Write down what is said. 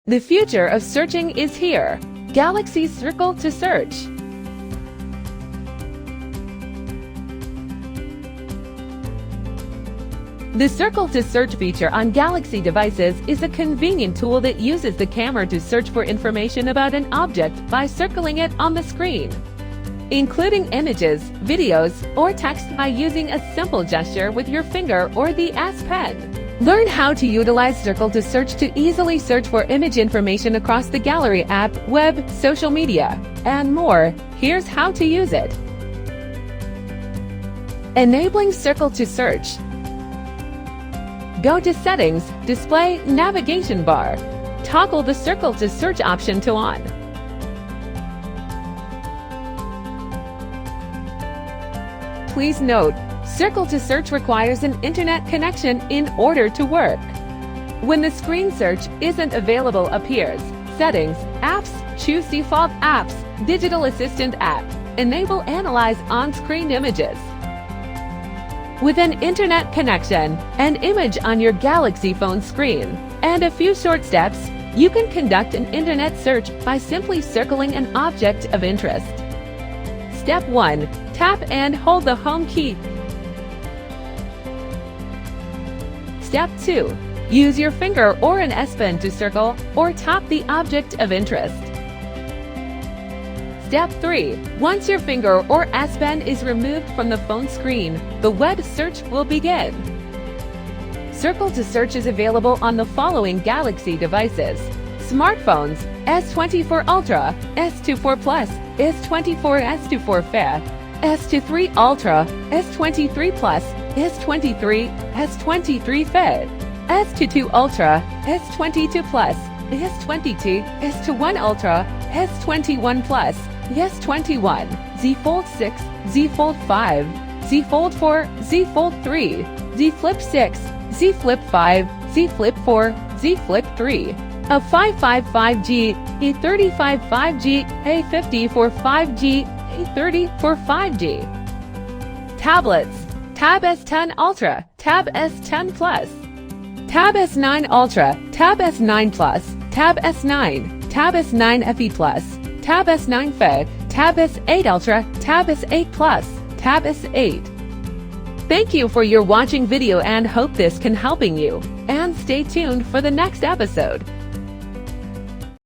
The future of searching is here. Galaxy Circle to Search. The Circle to Search feature on Galaxy devices is a convenient tool that uses the camera to search for information about an object by circling it on the screen, including images, videos, or text by using a simple gesture with your finger or the S Pen. Learn how to utilize Circle to Search to easily search for image information across the Gallery app, web, social media, and more. Here's how to use it. Enabling Circle to Search. Go to Settings, Display, Navigation bar. Toggle the Circle to Search option to on. Please note, Circle to Search requires an internet connection in order to work. When the screen search isn't available appears, Settings, Apps, choose Default Apps, Digital Assistant app, enable Analyze on-screen images. With an internet connection, an image on your Galaxy phone screen, and a few short steps, you can conduct an internet search by simply circling an object of interest. Step 1. Tap and hold the home key. Step 2. Use your finger or an S Pen to circle or tap the object of interest. Step 3. Once your finger or S Pen is removed from the phone screen, the web search will begin. Circle to Search is available on the following Galaxy devices: smartphones, S24 Ultra, S24 Plus, S24, S24 FE, S23 Ultra, S23 Plus, S23, S23 FE, S22 Ultra, S22 Plus, S22, S21 Ultra, S21 Plus, S21, Z Fold 6, Z Fold 5, Z Fold 4, Z Fold 3, Z Flip 6, Z Flip 5, Z Flip 4, Z Flip 3, a 555G, A35 5G, A50 for 5G, A30 for 5G. Tablets: Tab S10 Ultra, Tab S10 Plus, Tab S9 Ultra, Tab S9 Plus, Tab S9, Tab S9 FE Plus, Tab S9 FE, Tab S8 Ultra, Tab S8 Plus, Tab S8. Thank you for your watching video and hope this can helping you. And stay tuned for the next episode.